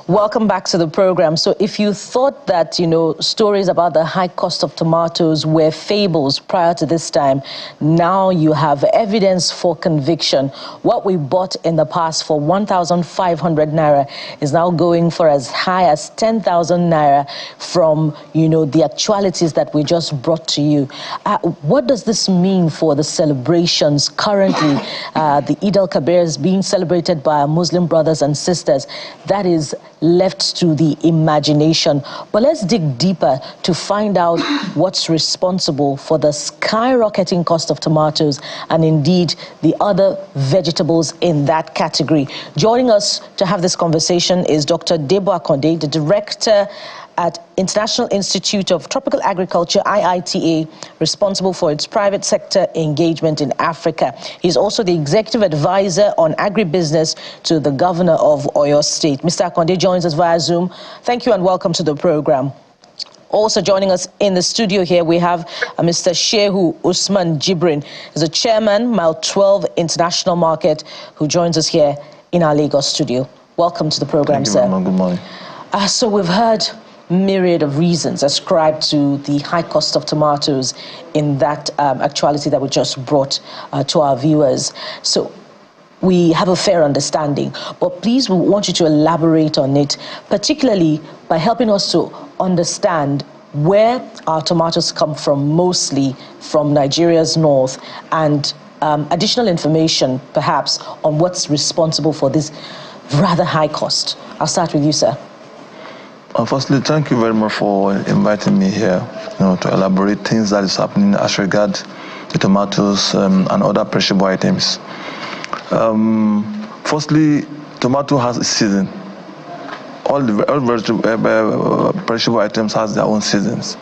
Welcome back to the program. So if you thought that, stories about the high cost of tomatoes were fables prior to this time, now you have evidence for conviction. What we bought in the past for 1,500 naira is now going for as high as 10,000 naira from, the actualities that we just brought to you. What does this mean for the celebrations currently? The Eid al-Kabir is being celebrated by our Muslim brothers and sisters. That is left to the imagination. But let's dig deeper to find out what's responsible for the skyrocketing cost of tomatoes and indeed the other vegetables in that category. Joining us to have this conversation is Dr. Debo Akonde, the director at International Institute of Tropical Agriculture, IITA, responsible for its private sector engagement in Africa. He's also the executive advisor on agribusiness to the governor of Oyo State. Mr. Akonde joins us via Zoom. Thank you and welcome to the program. Also joining us in the studio here, we have Mr. Shehu Usman Jibrin, who's the chairman, Mile 12 International Market, who joins us here in our Lagos studio. Welcome to the program, sir. Good morning. So we've heard myriad of reasons ascribed to the high cost of tomatoes in that actuality that we just brought to our viewers. So we have a fair understanding, but please, we want you to elaborate on it, particularly by helping us to understand where our tomatoes come from, mostly from Nigeria's north, and additional information perhaps on what's responsible for this rather high cost. I'll start with you, sir. Firstly, thank you very much for inviting me here, to elaborate things that is happening as regards the tomatoes and other perishable items. Firstly, tomato has a season. All perishable items has their own seasons.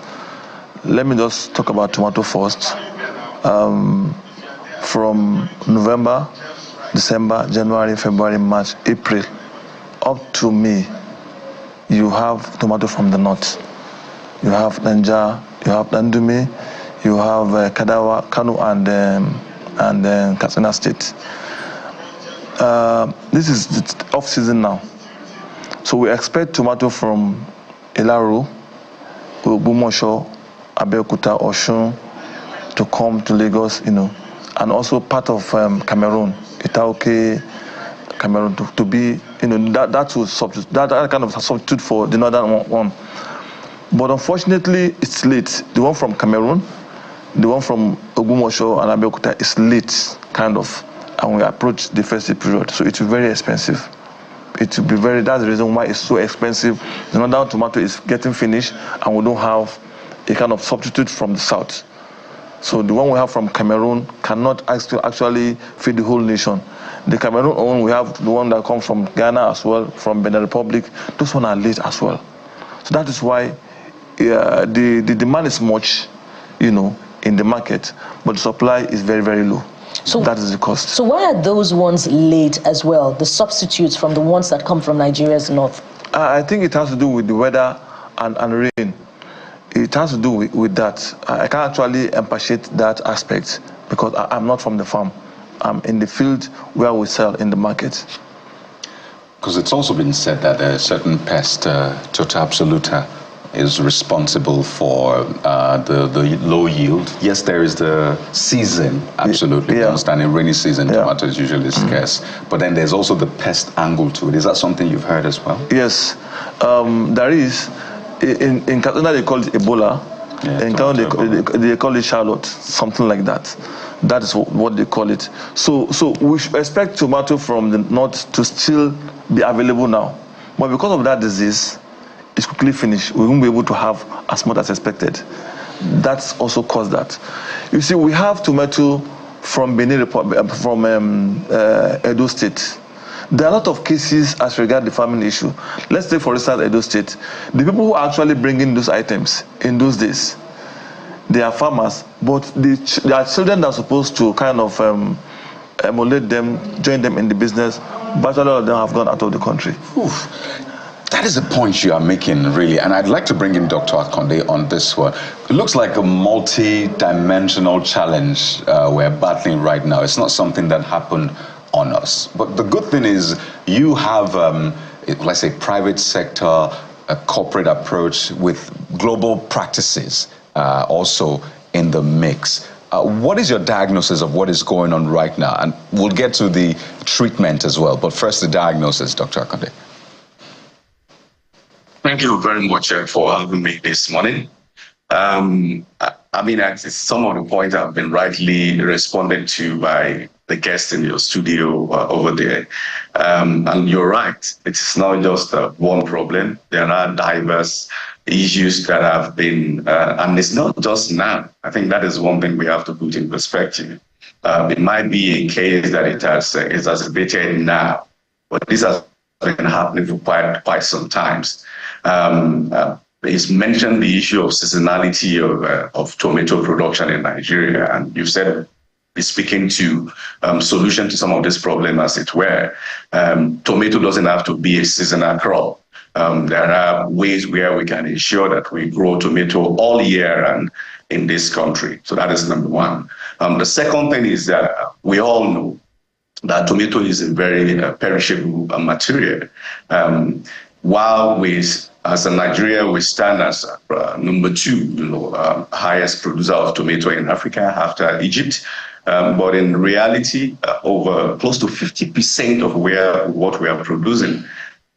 Let me just talk about tomato first. From November, December, January, February, March, April, up to May, you have tomato from the north. You have Nanja, you have Dandumi, you have Kadawa, Kano, and Katsina State. This is the off-season now. So we expect tomato from Ilaro, Ogbomoso, Abeokuta, Osun to come to Lagos, and also part of Cameroon, Itaoke, Cameroon to be, that will substitute, that kind of substitute for the northern one. But unfortunately, it's late. The one from Cameroon, the one from Ogbomoso and Abeokuta is late, kind of, and we approach the festive period. So it will be very expensive. It will be that's the reason why it's so expensive. The northern tomato is getting finished, and we don't have a kind of substitute from the south. So the one we have from Cameroon cannot actually feed the whole nation. The Cameroon one, we have the one that comes from Ghana as well, from Benin Republic. Those ones are late as well. So that is why the demand is much, in the market, but the supply is very, very low. So that is the cost. So why are those ones late as well, the substitutes from the ones that come from Nigeria's north? I think it has to do with the weather and rain. It has to do with that. I can't actually appreciate that aspect because I'm not from the farm. I'm in the field where we sell in the market. Because it's also been said that a certain pest, Tota absoluta, is responsible for the low yield. Yes, there is the season, absolutely. Yeah. Understand, in rainy season, tomato is usually scarce. But then there's also the pest angle to it. Is that something you've heard as well? Yes, there is. In Katsina, they call it Ebola. Yeah, in Kano, they call it Charlotte, something like that. That is what they call it. So we should expect tomato from the north to still be available now. But because of that disease, it's quickly finished. We won't be able to have as much as expected. That's also caused that. You see, we have tomato from Benin Republic, from Edo State. There are a lot of cases as regards the farming issue. Let's take, for instance, Edo State. The people who are actually bringing those items in those days, they are farmers, but their children are supposed to kind of emulate them, join them in the business, but a lot of them have gone out of the country. Oof. That is a point you are making, really, and I'd like to bring in Dr. Akonde on this one. It looks like a multi-dimensional challenge we're battling right now. It's not something that happened on us. But the good thing is you have let's say, private sector, a corporate approach with global practices also in the mix. What is your diagnosis of what is going on right now? And we'll get to the treatment as well. But first, the diagnosis, Dr. Akande. Thank you very much for having me this morning. I mean, some of the points have been rightly responded to by the guests in your studio over there. And you're right, it's not just one problem. There are diverse issues that have been, and it's not just now. I think that is one thing we have to put in perspective. It might be a case that it has exacerbated now, but this has been happening for quite some times. He's mentioned the issue of seasonality of tomato production in Nigeria, and you said he's speaking to solution to some of this problem, as it were. Tomato doesn't have to be a seasonal crop. There are ways where we can ensure that we grow tomato all year and in this country. So that is number one. The second thing is that we all know that tomato is a very perishable material. While as a Nigeria, we stand as number 2, highest producer of tomato in Africa after Egypt. But in reality, over close to 50% of what we are producing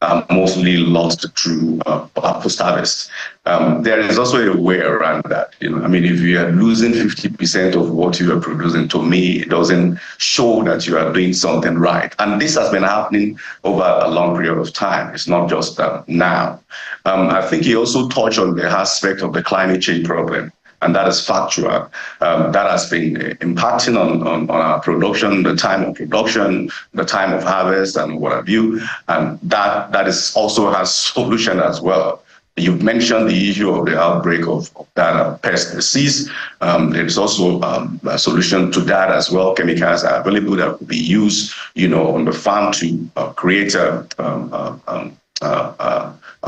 are mostly lost through post-harvest. There is also a way around that. I mean, if you are losing 50% of what you are producing, to me, it doesn't show that you are doing something right. And this has been happening over a long period of time. It's not just now. I think he also touched on the aspect of the climate change problem. And that is factual. That has been impacting on our production, the time of production, the time of harvest, and what have you. And that is also has solution as well. You've mentioned the issue of the outbreak of that pest disease. There is also a solution to that as well. Chemicals are available that could be used, on the farm to create a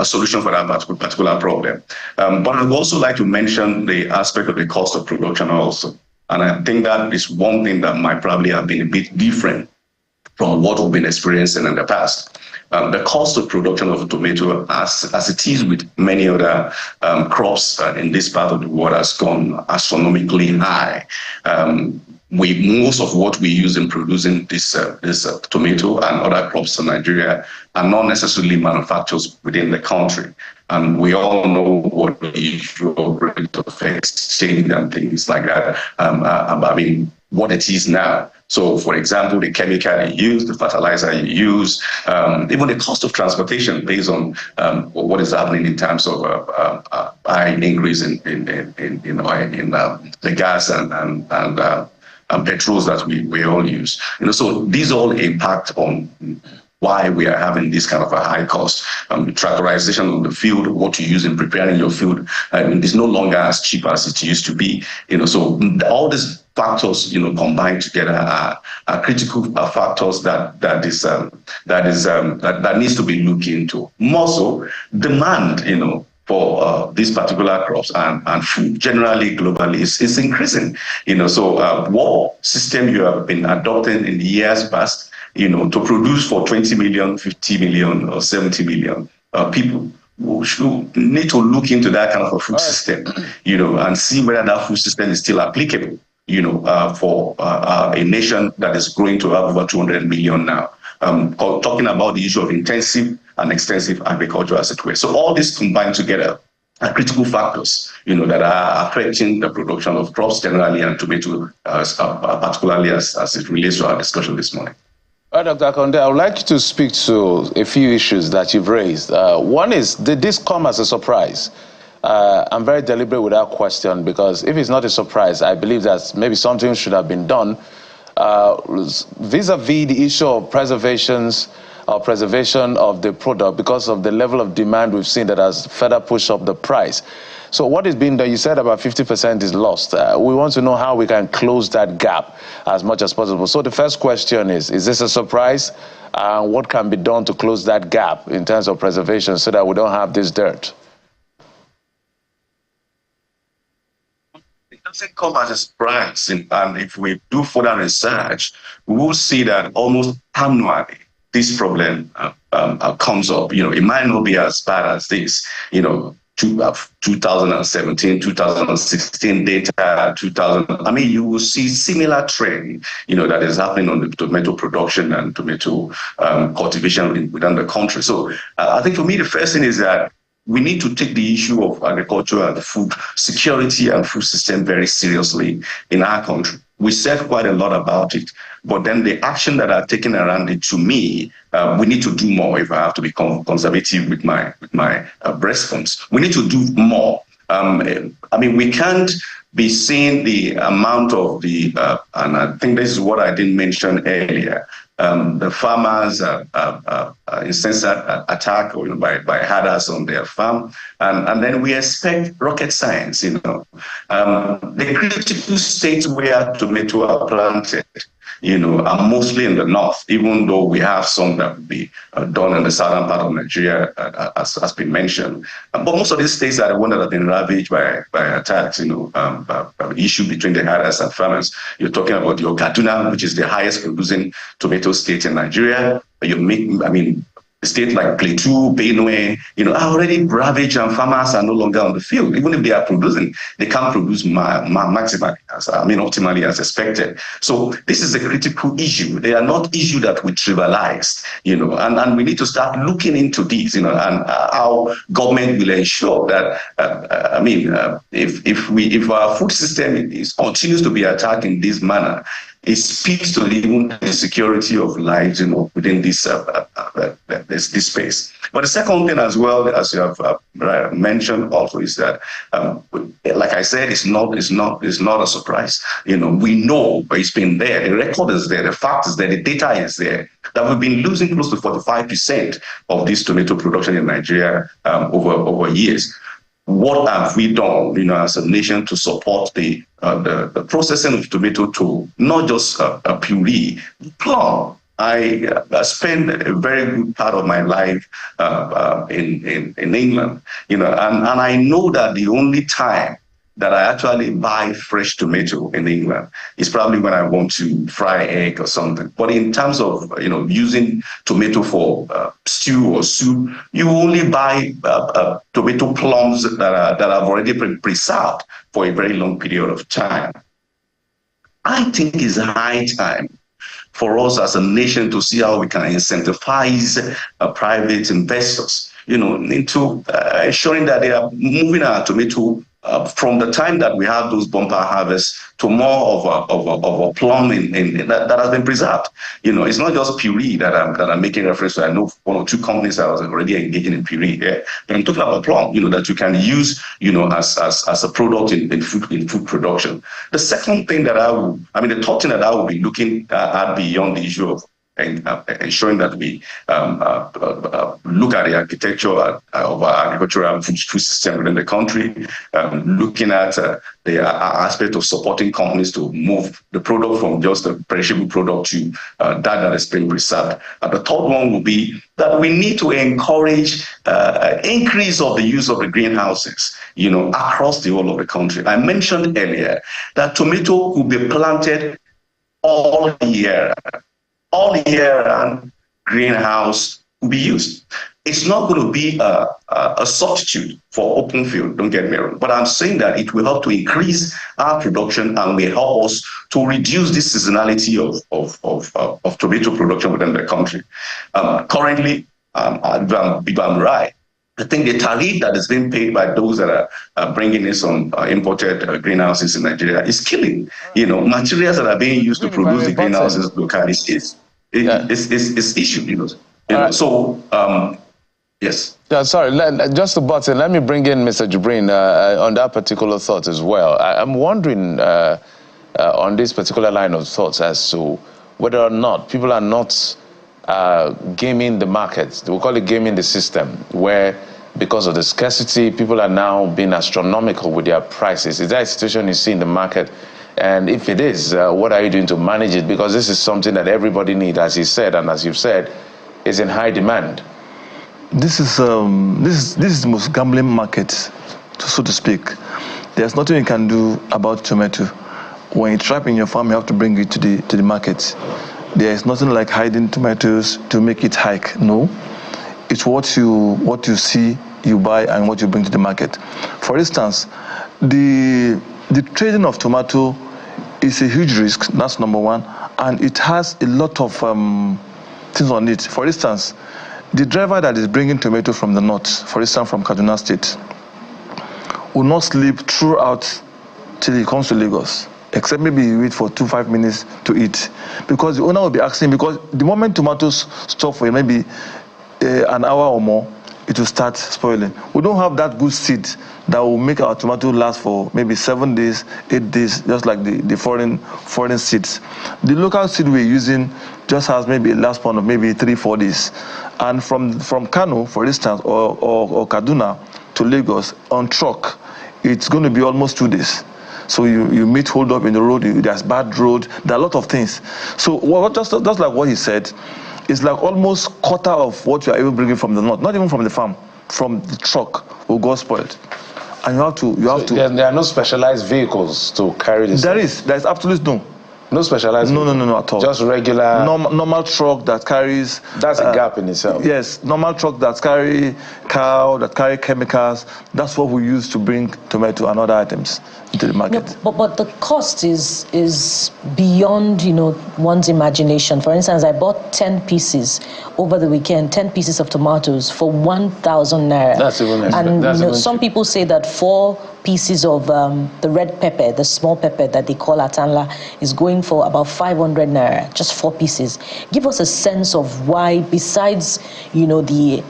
solution for that particular problem. But I'd also like to mention the aspect of the cost of production also. And I think that is one thing that might probably have been a bit different from what we've been experiencing in the past. The cost of production of tomato, as it is with many other crops in this part of the world, has gone astronomically high. Most of what we use in producing this tomato and other crops in Nigeria are not necessarily manufactured within the country. And we all know what the issue of rate of exchange and things like that, what it is now. So, for example, the chemical you use, the fertilizer you use, even the cost of transportation based on what is happening in terms of high increase in the gas and petrols that we all use. So these all impact on why we are having this kind of a high cost. Tractorization on the field, what you use in preparing your food, is no longer as cheap as it used to be. So all these factors, combined together are critical factors that needs to be looked into. More so, demand, for these particular crops and food generally globally is increasing. So what system you have been adopting in the years past, to produce for 20 million, 50 million, or 70 million people, we should need to look into that kind of a food system, and see whether that food system is still applicable, for a nation that is growing to have over 200 million now. Talking about the issue of intensive and extensive agriculture, as it were. So all this combined together are critical factors, that are affecting the production of crops generally and tomato particularly as it relates to our discussion this morning. Dr. Akande, I would like you to speak to a few issues that you've raised. One is, did this come as a surprise? I'm very deliberate with that question, because if it's not a surprise, I believe that maybe something should have been done vis-a-vis the issue of preservation of the product, because of the level of demand we've seen that has further pushed up the price. So what is being done? You said about 50% is lost. We want to know how we can close that gap as much as possible. So the first question is this a surprise? What can be done to close that gap in terms of preservation so that we don't have this dirt? It doesn't come as a surprise. And if we do further research, we will see that almost annually, this problem comes up, it might not be as bad as this, 2017, 2016 data, you will see similar trend, that is happening on the tomato production and tomato cultivation within the country. So I think for me, the first thing is that we need to take the issue of agriculture and food security and food system very seriously in our country. We said quite a lot about it, but then the action that are taken around it, to me, we need to do more. If I have to become conservative with my response, we need to do more. We can't be seeing the amount of the, and I think this is what I didn't mention earlier, the farmers incessant attack by herders on their farm, and then we expect rocket science. The critical states where tomato are planted, are mostly in the north, even though we have some that will be done in the southern part of Nigeria, as has been mentioned. But most of these states are the ones that have been ravaged by attacks, issue between the herders and farmers. You're talking about your Kaduna, which is the highest producing tomato state in Nigeria. States like Plateau, Benue, are already ravaged, and farmers are no longer on the field. Even if they are producing, they can't produce maximally, optimally as expected. So this is a critical issue. They are not issues that we trivialize, and we need to start looking into these, and how government will ensure that, if our food system continues to be attacked in this manner, it speaks to even the security of lives, within this space. But the second thing, as well, as you have mentioned also, is that, like I said, it's not a surprise. We know, but it's been there. The record is there. The fact is there. The data is there. That we've been losing close to 45% of this tomato production in Nigeria over years. What have we done, as a nation, to support the processing of tomato to not just a puree, plum? I spent a very good part of my life in England, and I know that the only time that I actually buy fresh tomato in England is probably when I want to fry egg or something. But in terms of using tomato for stew or soup, you only buy tomato plums that have already been preserved for a very long period of time. I think it's high time for us as a nation to see how we can incentivize private investors, into ensuring that they are moving our tomato from the time that we have those bumper harvests to more of a plum that has been preserved. It's not just puree that I'm making reference to. I know one or two companies that are already engaging in puree. Yeah. But I'm talking about plum, that you can use, as a product in food production. The second thing that the third thing that I will be looking at beyond the issue of ensuring that we look at the architecture of our agricultural food system within the country, looking at the aspect of supporting companies to move the product from just a perishable product to that is being preserved. And the third one will be that we need to encourage increase of the use of the greenhouses, across the whole of the country. I mentioned earlier that tomato could be planted all year. All year round greenhouse will be used. It's not going to be a substitute for open field, don't get me wrong, but I'm saying that it will help to increase our production and will help us to reduce the seasonality of tomato production within the country. Currently, if I'm right, I think the tariff that is being paid by those that are bringing in some imported greenhouses in Nigeria is killing. Materials that are being used to produce the greenhouses locally is issued. So yes. Yeah, sorry, just a button. Let me bring in Mr. Jibrin on that particular thought as well. I'm wondering on this particular line of thoughts as to whether or not people are not gaming the market. We call it gaming the system, where because of the scarcity, people are now being astronomical with their prices. Is that a situation you see in the market? And if it is, what are you doing to manage it? Because this is something that everybody needs, as he said, and as you've said, is in high demand. This is the most gambling market, so to speak. There's nothing you can do about tomato. When it's ripe in your farm, you have to bring it to the market. There is nothing like hiding tomatoes to make it hike. No. It's what you see, you buy, and what you bring to the market. For instance, the trading of tomato is a huge risk. That's number one, and it has a lot of things on it. For instance, the driver that is bringing tomato from the north, for instance from Kaduna State, will not sleep throughout till he comes to Lagos, except maybe he wait for 2-5 minutes to eat, because the owner will be asking, because the moment tomatoes stop for maybe an hour or more, it will start spoiling. We don't have that good seed that will make our tomato last for maybe 7 days, 8 days, just like the foreign seeds. The local seed we're using just has maybe a lifespan of maybe 3-4 days. And from Kano, for instance, or Kaduna to Lagos on truck, it's going to be almost 2 days. So you meet hold up in the road, there's bad road, there are a lot of things. So just like what he said, it's like almost quarter of what you are even bringing from the north, not even from the farm, from the truck will go spoiled. And you have to. There are no specialized vehicles to carry this. There is absolutely no specialized. No at all. Just regular normal truck that carries. That's a gap in itself. Yes, normal truck that carry cow, that carry chemicals. That's what we use to bring tomato and other items into the market. No, but the cost is beyond one's imagination. For instance, I bought 10 pieces over the weekend, 10 pieces of tomatoes for 1,000 naira. That's even. And some people say that 4 pieces of the red pepper, the small pepper that they call atanla, is going for about 500 naira, just 4 pieces. Give us a sense of why, besides the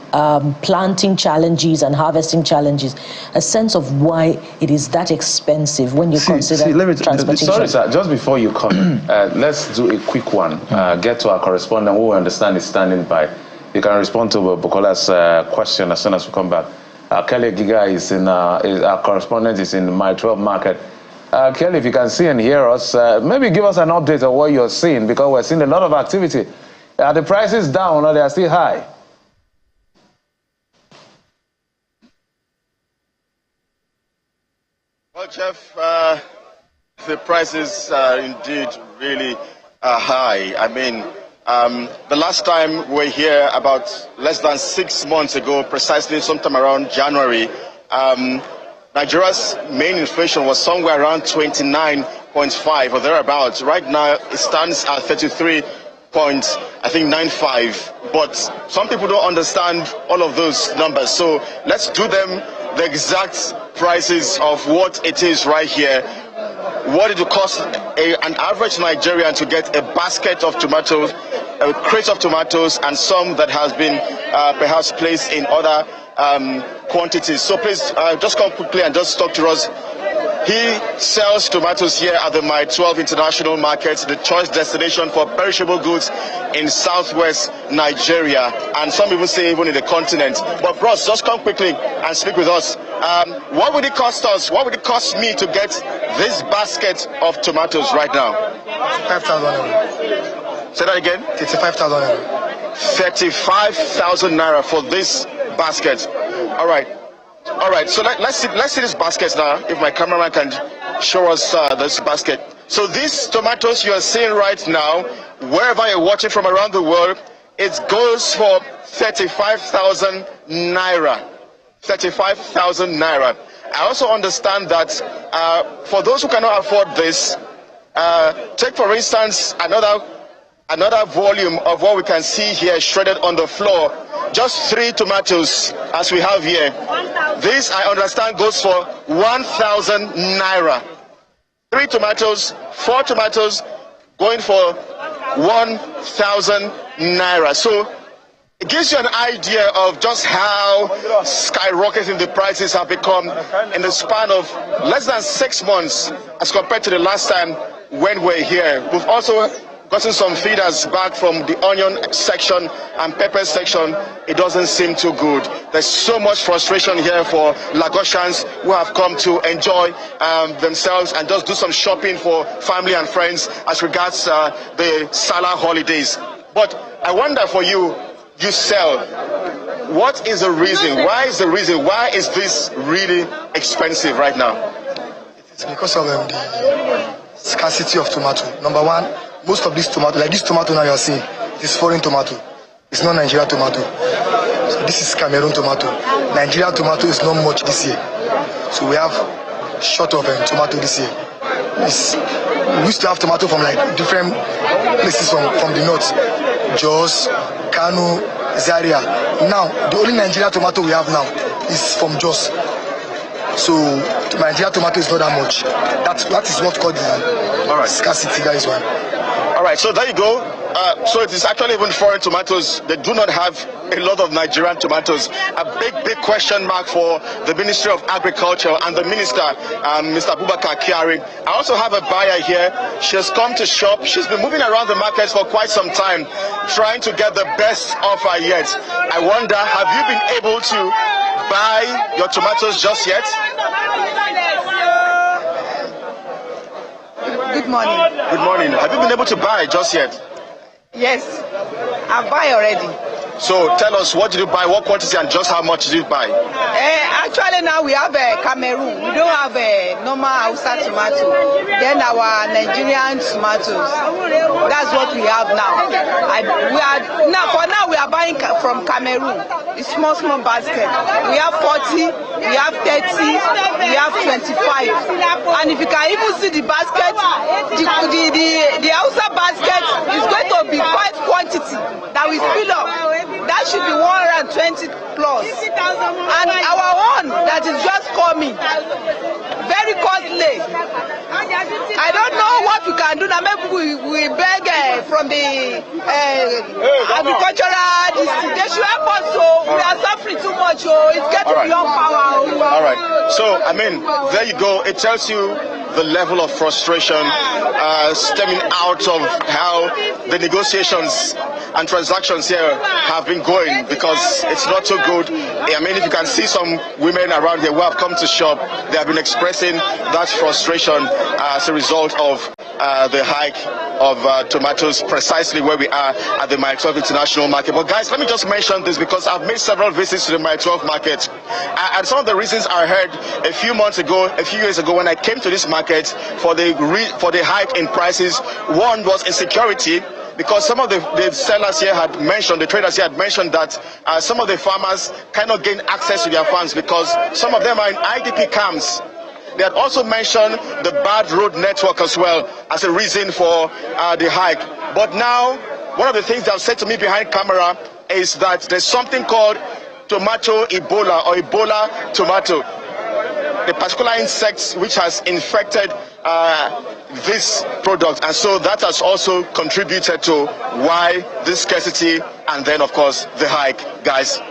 planting challenges and harvesting challenges, a sense of why it is that expensive when you consider transportation. Sorry, sir, just before you come, let's do a quick one. Get to our correspondent who we understand is standing by. You can respond to Bukola's question as soon as we come back. Kelly Giga is our correspondent is in my 12 market. Kelly, if you can see and hear us, maybe give us an update on what you're seeing, because we're seeing a lot of activity. Are the prices down or they are still high? Well, Jeff, the prices are indeed really high. I mean, the last time we were here about less than 6 months ago, precisely sometime around January, Nigeria's main inflation was somewhere around 29.5 or thereabouts. Right now, it stands at 33.95. But some people don't understand all of those numbers. So let's do them the exact prices of what it is right here. What it will cost an average Nigerian to get a basket of tomatoes, a crate of tomatoes, and some that has been perhaps placed in other quantities. So please just come quickly and just talk to us. He sells tomatoes here at the My 12 International Market, the choice destination for perishable goods in southwest Nigeria, and some even say even in the continent. But bros, just come quickly and speak with us. What would it cost us? What would it cost me to get this basket of tomatoes right now? 5,000 naira. Say that again? 35,000 naira. 35,000 naira for this basket. All right. All right, so let's see this basket now, if my cameraman can show us this basket. So these tomatoes you are seeing right now, wherever you're watching from around the world, it goes for 35,000 naira. 35,000 naira. I also understand that for those who cannot afford this, take for instance another volume of what we can see here shredded on the floor. Just 3 tomatoes as we have here. This, I understand, goes for 1,000 naira. 3 tomatoes, 4 tomatoes going for 1,000 naira. So it gives you an idea of just how skyrocketing the prices have become in the span of less than 6 months as compared to the last time when we're here. We've also gotten some feeders back from the onion section and pepper section. It doesn't seem too good. There's so much frustration here for Lagosians who have come to enjoy themselves and just do some shopping for family and friends as regards the Salah holidays. But I wonder for you, you sell. What is the reason? Why is this really expensive right now? It's because of the scarcity of tomato. Number one, most of this tomato, like this tomato now you're seeing, this foreign tomato. It's not Nigerian tomato. So this is Cameroon tomato. Nigerian tomato is not much this year. So we have short of tomato this year. We used to have tomato from like different places from the north. Jos, Kano, Zaria. Now, the only Nigerian tomato we have now is from Jos. So Nigerian tomato is not that much. That is what called the scarcity. That is why. All right, so there you go. So it is actually even foreign tomatoes. They do not have a lot of Nigerian tomatoes. A big question mark for the Ministry of Agriculture and the Minister, Mr. Abubakar Kyari. I also have a buyer here. She has come to shop. She's been moving around the market for quite some time, trying to get the best offer yet. I wonder, have you been able to buy your tomatoes just yet? Good morning. Good morning. Have you been able to buy just yet? Yes, I buy already. So tell us, what did you buy, what quantity, and just how much did you buy? Actually now we have Cameroon. We don't have a normal Hausa tomato. Then our Nigerian tomatoes. That's what we have now. For now we are buying from Cameroon. It's small basket. We have 40, we have 30, we have 25. And if you can even see the basket, the Hausa basket is going to be 5 quantity that we fill up. That should be 120 plus. And our one that is just coming, very costly. I don't know what we can do now. Maybe we beg from the agricultural district. They should help us. So we are suffering too much. It's getting beyond power. All right. So, I mean, there you go. It tells you the level of frustration stemming out of how the negotiations and transactions here have been going, because it's not so good. I mean, if you can see some women around here who have come to shop, they have been expressing that frustration as a result of the hike of tomatoes precisely where we are at the Mile 12 International Market. But guys, let me just mention this because I've made several visits to the Mile 12 Market. And some of the reasons I heard a few years ago when I came to this market for the hike in prices, one was insecurity, because some of the sellers here had mentioned, the traders here had mentioned that some of the farmers cannot gain access to their farms because some of them are in IDP camps. They had also mentioned the bad road network as well as a reason for the hike. But now, one of the things they have said to me behind camera is that there's something called tomato Ebola or Ebola tomato, the particular insect which has infected this product, and so that has also contributed to why this scarcity and then of course the hike, guys.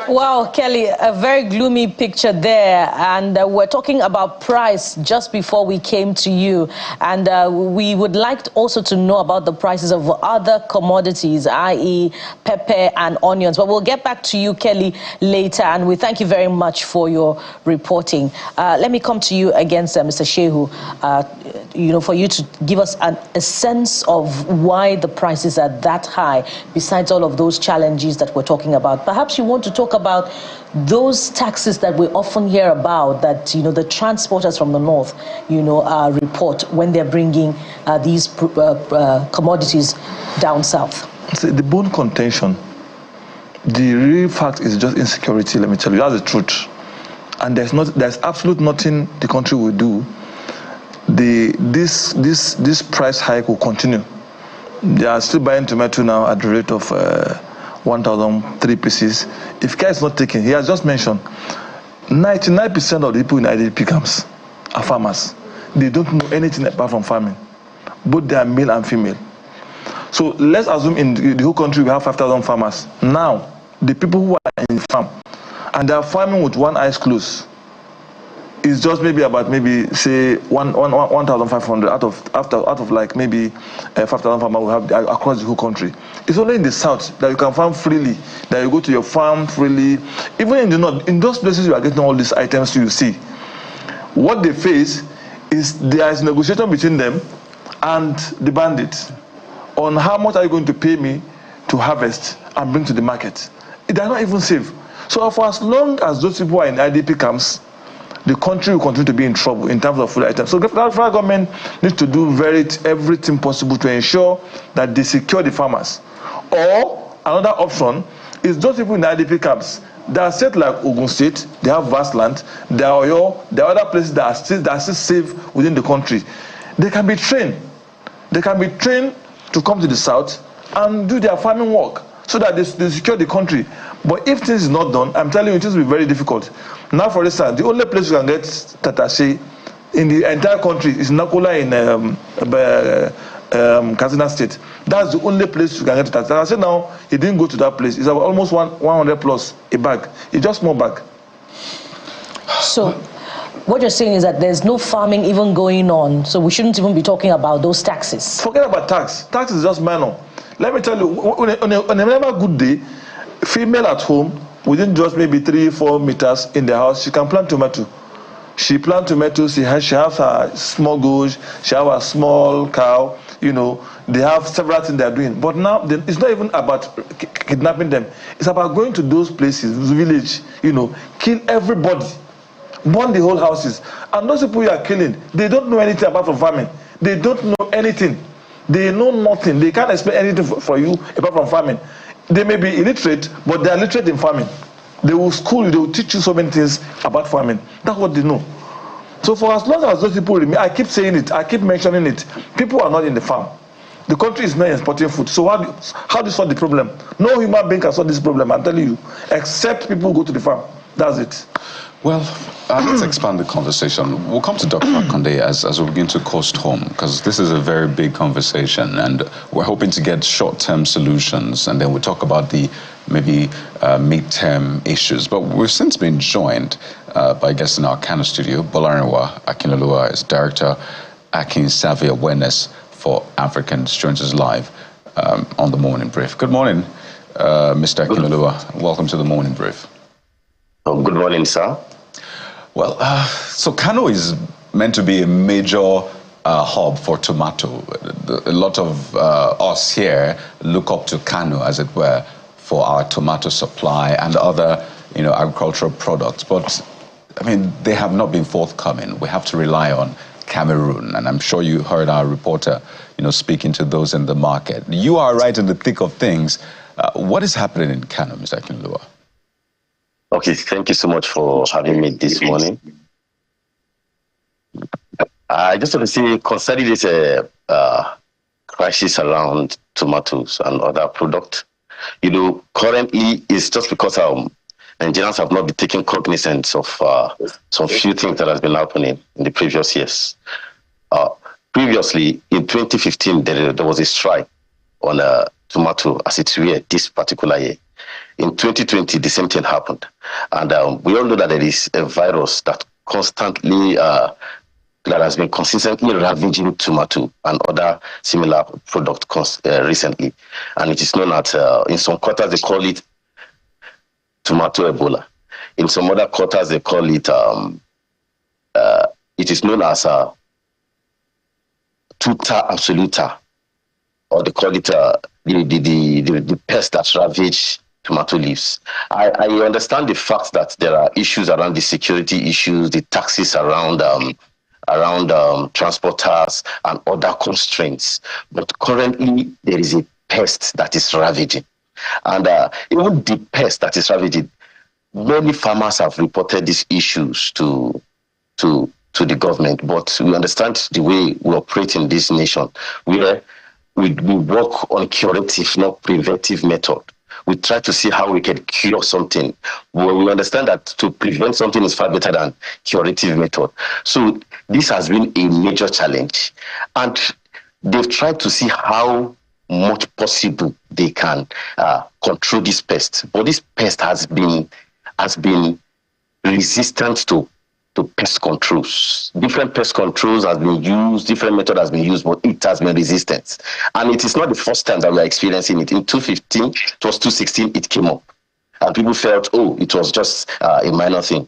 Wow, Kelly, a very gloomy picture there. And we're talking about price just before we came to you. And we would like also to know about the prices of other commodities, i.e. pepper and onions. But we'll get back to you, Kelly, later. And we thank you very much for your reporting. Let me come to you again, Mr. Shehu, for you to give us a sense of why the prices are that high, besides all of those challenges that we're talking about. Perhaps you want to talk about those taxes that we often hear about, that the transporters from the north report when they're bringing these commodities down south. See, the bone contention, the real fact is just insecurity. Let me tell you, that's the truth. And there's absolute nothing the country will do. This price hike will continue. They are still buying tomato now at the rate of 1,003 pieces. If care is not taken, he has just mentioned 99% of the people in IDP camps are farmers. They don't know anything apart from farming. Both they are male and female. So let's assume in the whole country we have 5,000 farmers. Now, the people who are in farm and they are farming with one eye closed, it's just maybe say 1,500 out of like maybe 5,000 farmers we have across the whole country. It's only in the south that you can farm freely, that you go to your farm freely. Even in the north, in those places you are getting all these items you see. What they face is there is negotiation between them and the bandits on how much are you going to pay me to harvest and bring to the market. They are not even safe. So for as long as those people are in IDP camps, the country will continue to be in trouble in terms of food items. So the federal government needs to do everything possible to ensure that they secure the farmers. Or another option It's those people in IDP camps. There are states like Ogun State, they have vast land. There are Oyo, there are other places that are still safe within the country. They can be trained. They can be trained to come to the south and do their farming work so that they secure the country. But if things is not done, I'm telling you, it will be very difficult. Now, for instance, the only place you can get Tatashe in the entire country is Nakola in Katsina State. That's the only place you can get Tatashe. I said now, he didn't go to that place. It's about almost 100 plus a bag. It's just small bag. So what you're saying is that there's no farming even going on, so we shouldn't even be talking about those taxes. Forget about tax. Tax is just minor. Let me tell you, on a never good day, female at home, within just maybe 3-4 meters in the house, she can plant tomato. She plant tomatoes, she has her small goats, she has a small cow, you know, they have several things they're doing. But now, it's not even about kidnapping them. It's about going to those places, village, you know, kill everybody, burn the whole houses. And those people you are killing, they don't know anything apart from farming. They don't know anything. They know nothing. They can't explain anything for you apart from farming. They may be illiterate, but they are literate in farming. They will school you, they will teach you so many things about farming. That's what they know. So for as long as those people remain, I keep saying it, I keep mentioning it, people are not in the farm. The country is not exporting food. So how do you solve the problem? No human being can solve this problem, I'm telling you, except people who go to the farm. That's it. Well, let's expand the conversation. We'll come to Dr. Akonde as we begin to coast home, because this is a very big conversation, and we're hoping to get short-term solutions, and then we'll talk about the maybe mid-term issues. But we've since been joined by guests in our Kano studio. Bolarinwa Akinloluwa is Director, Akin Savvy Awareness for Africans, joins us live on the Morning Brief. Good morning, Mr. Akinloluwa. Welcome to the Morning Brief. Oh, good morning, sir. Well, so Kano is meant to be a major hub for tomato. A lot of us here look up to Kano, as it were, for our tomato supply and other, you know, agricultural products. But I mean, they have not been forthcoming. We have to rely on Cameroon, and I'm sure you heard our reporter, you know, speaking to those in the market. You are right in the thick of things. What is happening in Kano, Mr. Akinloluwa? Okay, thank you so much for having me this morning. I just want to say, concerning this crisis around tomatoes and other products, you know, currently it's just because Nigerians have not been taking cognizance of some few things that has been happening in the previous years. Previously, in 2015, there was a strike on tomato as it's were this particular year. In 2020, the same thing happened. And we all know that there is a virus that constantly, that has been consistently ravaging tomato and other similar products recently. And it is known as, in some quarters, they call it tomato Ebola. In some other quarters, they call it, it is known as tuta absoluta, or they call it the pest that ravage tomato leaves. I understand the fact that there are issues around the security issues, the taxes around transporters and other constraints. But currently, there is a pest that is ravaging. And even the pest that is ravaging, many farmers have reported these issues to the government. But we understand the way we operate in this nation, where we work on curative, not preventive method. We try to see how we can cure something. Well, we understand that to prevent something is far better than curative method. So this has been a major challenge. And they've tried to see how much possible they can control this pest. But this pest has been resistant to pest controls. Different pest controls has been used, different method has been used, but it has been resistant. And it is not the first time that we are experiencing it. In 2015, it was 2016, it came up. And people felt, oh, it was just a minor thing.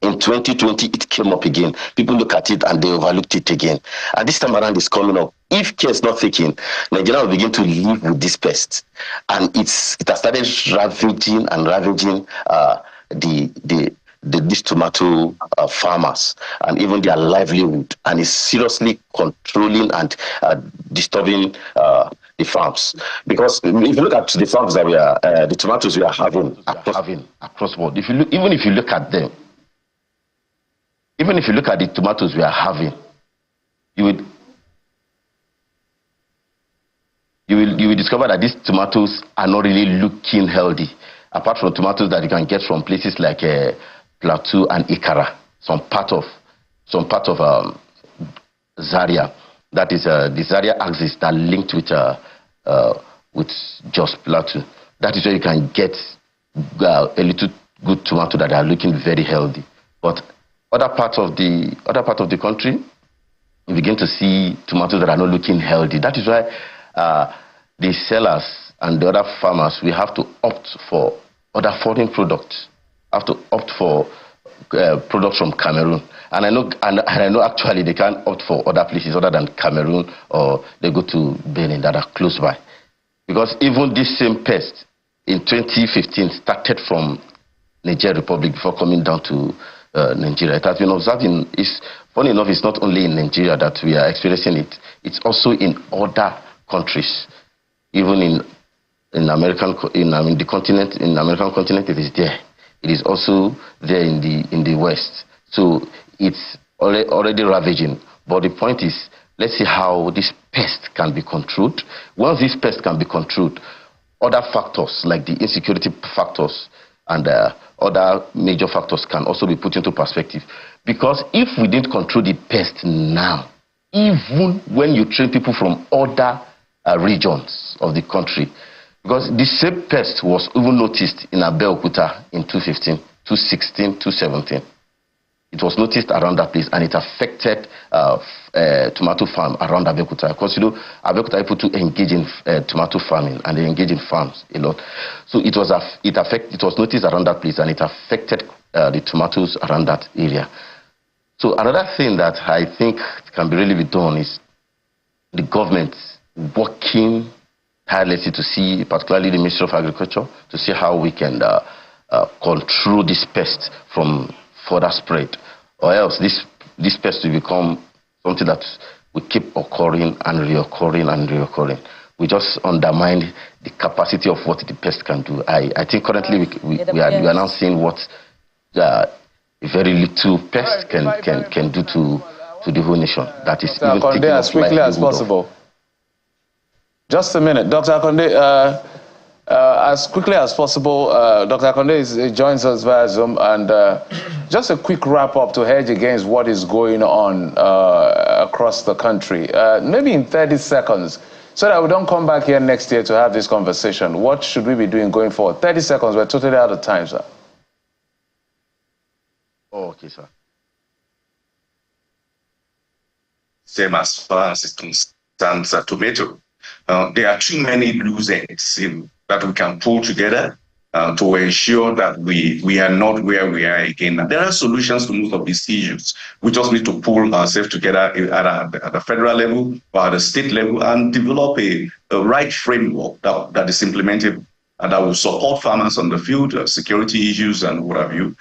In 2020, it came up again. People look at it and they overlooked it again. And this time around, it's coming up. If care is not taken, Nigeria will begin to live with this pest. And it has started ravaging these tomato farmers and even their livelihood, and is seriously controlling and disturbing the farms. Because if you look at the farms that we are, the tomatoes we are having across the board, even if you look at them, even if you look at the tomatoes we are having, you will discover that these tomatoes are not really looking healthy. Apart from tomatoes that you can get from places like Plateau and Ikara, some part of Zaria, that is the Zaria axis that linked with Jos Plateau. That is where you can get a little good tomato that are looking very healthy. But other parts of the country, you begin to see tomatoes that are not looking healthy. That is why the sellers and the other farmers, we have to opt for other foreign products. Have to opt for products from Cameroon. And I know actually they can't opt for other places other than Cameroon, or they go to Benin that are close by. Because even this same pest in 2015 started from Niger Republic before coming down to Nigeria. It has been observed funny enough, it's not only in Nigeria that we are experiencing it. It's also in other countries. Even in the American continent, it is there. It is also there in the West. So it's already ravaging. But the point is, let's see how this pest can be controlled. Once this pest can be controlled, other factors like the insecurity factors and other major factors can also be put into perspective. Because if we didn't control the pest now, even when you train people from other regions of the country, because the same pest was even noticed in Abeokuta in 2015, 2016, 2017. It was noticed around that place, and it affected tomato farm around Abeokuta. Because Abeokuta people to engage in tomato farming, and they engage in farms a lot. So it was noticed around that place, and it affected the tomatoes around that area. So another thing that I think can really be done is the government working tirelessly to see, particularly the Ministry of Agriculture, to see how we can control this pest from further spread, or else this pest will become something that will keep occurring and reoccurring and reoccurring. We just undermine the capacity of what the pest can do. I think currently we are now seeing what a very little pest can do to the whole nation. That is even taking as quickly as possible. Just a minute, Dr. Akonde. As quickly as possible, Dr. Akonde joins us via Zoom, and just a quick wrap-up to hedge against what is going on across the country. Maybe in 30 seconds, so that we don't come back here next year to have this conversation. What should we be doing going forward? 30 seconds, we're totally out of time, sir. Oh, okay, sir. Same as far as it concerns tomato. There are too many loose ends that we can pull together to ensure that we are not where we are again. There are solutions to most of these issues. We just need to pull ourselves together at the federal level or at the state level and develop a right framework that is implementable and that will support farmers on the field, security issues and what have you,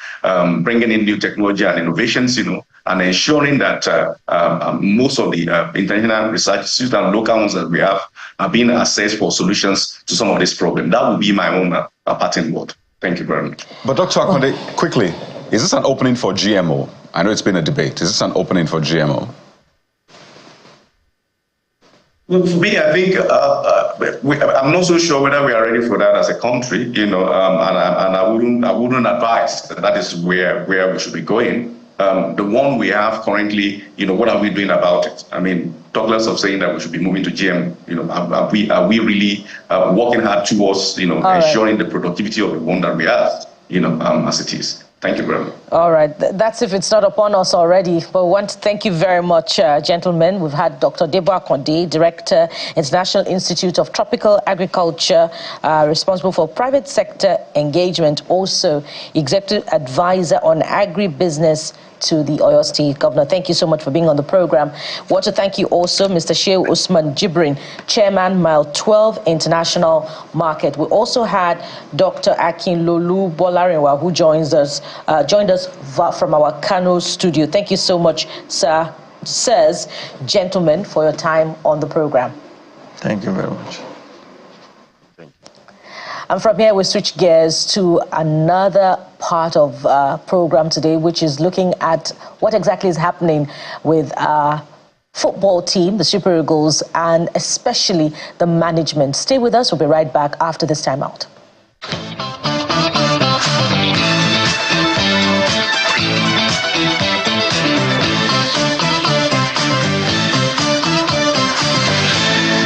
bringing in new technology and innovations, and ensuring that most of the international research institutes and local ones that we have are being assessed for solutions to some of this problem. That would be my own parting word. Thank you very much. But Dr. Akonde, quickly, is this an opening for GMO? I know it's been a debate. Is this an opening for GMO? For me, I think I'm not so sure whether we are ready for that as a country, and I wouldn't advise that is where we should be going. The one we have currently, what are we doing about it? I mean, talk less of saying that we should be moving to GM. Are we really working hard towards, ensuring the productivity of the one that we have, as it is? Thank you very much. All right. That's if it's not upon us already. But we want to thank you very much, gentlemen. We've had Dr. Debo Akonde, Director, International Institute of Tropical Agriculture, responsible for private sector engagement, also Executive Advisor on Agribusiness to the Oyo State Governor. Thank you so much for being on the program. We want to thank you also, Mr. Shehu Usman Jibrin, Chairman, Mile 12 International Market. We also had Dr. Akinlolu Bolarinwa, who joined us from our Kano studio. Thank you so much, sirs, gentlemen, for your time on the program. Thank you very much. And from here, we switch gears to another part of program today, which is looking at what exactly is happening with our football team, the Super Eagles, and especially the management. Stay with us. We'll be right back after this time out.